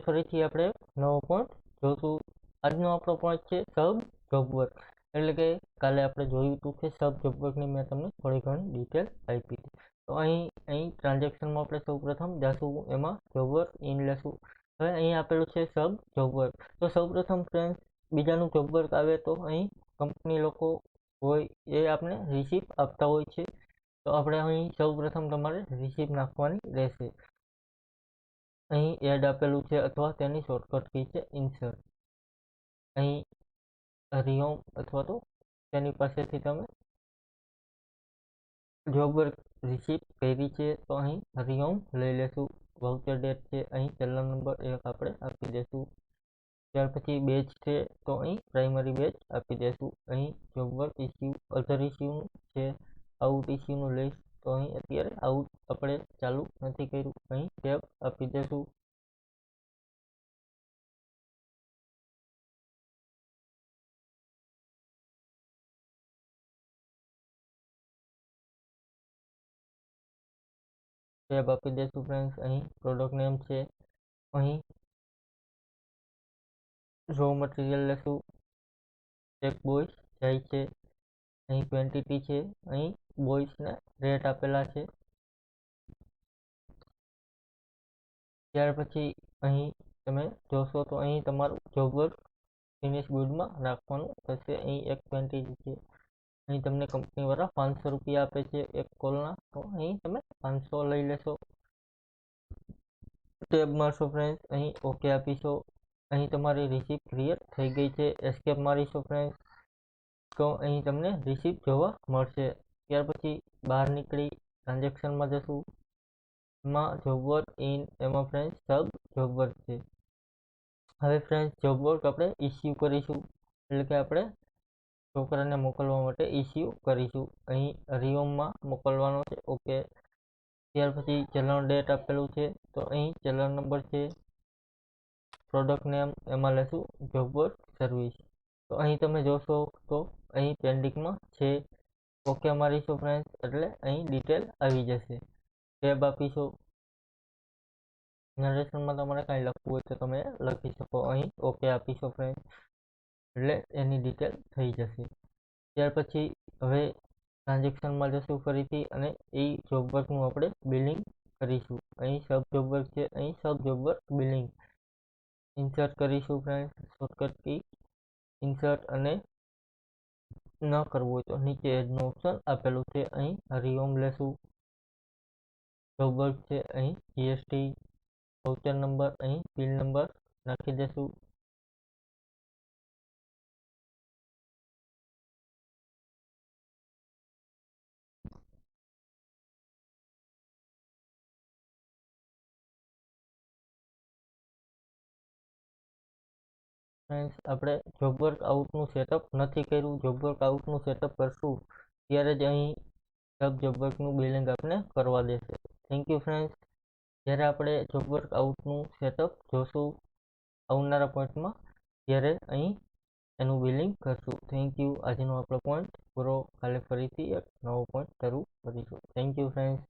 ફરીથી આપણે નવો પોઈન્ટ જોશું. આજનો આપણો પોઈન્ટ છે સબ જોબ વર્ક, એટલે કે કાલે આપણે જોયું હતું કે સબ જોબ વર્કની મેં તમને થોડી ઘણી ડિટેલ આપી હતી. તો અહીં ટ્રાન્ઝેક્શનમાં આપણે સૌ પ્રથમ જશું, એમાં જોબ વર્ક ઇન લેશું. હવે અહીં આપેલું છે સબ જોબ વર્ક. તો સૌ પ્રથમ ફ્રેન્ડ બીજાનું જોબ વર્ક આવે તો અહીં કંપની લોકો હોય એ આપણે રિસિપ્ટ આપતા હોય છે. તો આપણે અહીં સૌ પ્રથમ તમારે રિસિપ્ટ નાખવાની રહેશે. અહીં એડ આપેલું છે અથવા તેની શોર્ટકટ કી છે ઇન્સર્ટ. અહીં હરિઓમ અથવા તો તેની પાસેથી તમે જોબ વર્ક રિસિપ્ટ કરી છે તો અહીં હરિઓમ લઈ લેશું. વાઉચર ડેટ છે, અહીં ચલણ નંબર 1 આપણે આપી દેશું. ત્યાર પછી બેચ છે તો અહીં પ્રાઇમરી બેચ આપી દેશું. અહીં જોબ વર્ક ઇસ્યુ અધર ઇસ્યુનું છે, આઉટ ઇસ્યુનું લિસ્ટ. તો અહીં અત્યારે આઉટ આપણે ચાલુ નથી કર્યું, અહીં ટેબ આપી દેશું. ટેબ આપી દેશું ફ્રેન્ડ્સ. અહીં પ્રોડક્ટ નેમ છે, અહીં રો મટીરિયલ લેશું. એક બોયસ જાય છે, અહીં ક્વોન્ટિટી છે, અહીં બોયસના રેટ આપેલા છે. ત્યાર પછી અહીં તમે જોશો તો અહીં તમારું જોબ વર્ક ફિનિશ ગુડમાં નાખવાનું થશે. અહીં એક ક્વોન્ટિટી છે, અહીં તમને કંપનીવાળા 500 રૂપિયા આપે છે એક કોલના, તો અહીં તમે 500 લઈ લેશો. ટેબ મારશો ફ્રેન્ડ્સ, અહીં ઓકે આપીશો. અહીં તમારી રિસિપ્ટ ક્રિએટ થઈ ગઈ છે. એસ્કેપ મારીશો ફ્રેન્ડ્સ, તો અહીં તમને રિસિપ્ટ જોવા મળશે. ત્યાર પછી બહાર નીકળી ટ્રાન્ઝેક્શનમાં જશું. એમાં જોબ વર્ક ઇન, એમાં ફ્રેન્ડ્સ સબ જોબ વર્ક છે. હવે ફ્રેન્ડ્સ જોબ વર્ક આપણે ઇસ્યુ કરીશું, એટલે કે આપણે છોકરાને મોકલવા માટે ઇસ્યુ કરીશું. અહીં હરિઓમમાં મોકલવાનો છે, ઓકે. ત્યાર પછી ચલણ ડેટ આપેલું છે તો અહીં ચલણ નંબર છે, પ્રોડક્ટ નેમ, એમાં લેશું જોબ વર્ક સર્વિસ. તો અહીં તમે જોશો તો અહીં પેન્ડિંગમાં છે. ઓકે મારીશું ફ્રેન્ડ્સ, એટલે અહીં ડિટેલ આવી જશે. ટેબ આપીશું. નરેશનમાં તમારે કાંઈ લખવું હોય તો તમે લખી શકો. અહીં ઓકે આપીશો ફ્રેન્ડ, એટલે એની ડિટેલ થઈ જશે. ત્યાર પછી હવે ટ્રાન્ઝેક્શનમાં જશું ફરીથી, અને એ જોબ વર્કનું આપણે બિલિંગ કરીશું. અહીં સબ જોબ વર્ક છે, અહીં સબ જોબ વર્ક બિલિંગ ઇન્સર્ટ કરીશું ફ્રેન્ડ. શોર્ટકટ કી ઇન્સર્ટ, અને ન કરવું હોય તો નીચે એડનું ઓપ્શન આપેલું છે, અહીં હરિઓમ લેશું. જોબ વર્ક છે, અહીં જીએસટી વાઉચર નંબર, અહીં બિલ નંબર નાખી દેશું. ફ્રેન્ડ્સ આપણે જોબ વર્ક આઉટનું સેટઅપ નથી કર્યું. જોબ વર્ક આઉટનું સેટઅપ કરશું ત્યારે જ અહીં સબ જોબ વર્કનું બિલિંગ આપણે કરવા દેશે. Thank you friends. જ્યારે આપણે જોબ વર્ક આઉટનું સેટઅપ જોશું આવનારા પોઈન્ટમાં, ત્યારે અહીં એનું બિલિંગ કરશું. Thank you. આજનો આપણો પોઈન્ટ પૂરો. કાલે ફરીથી એક નવો પોઈન્ટ શરૂ કરીશું. Thank you friends.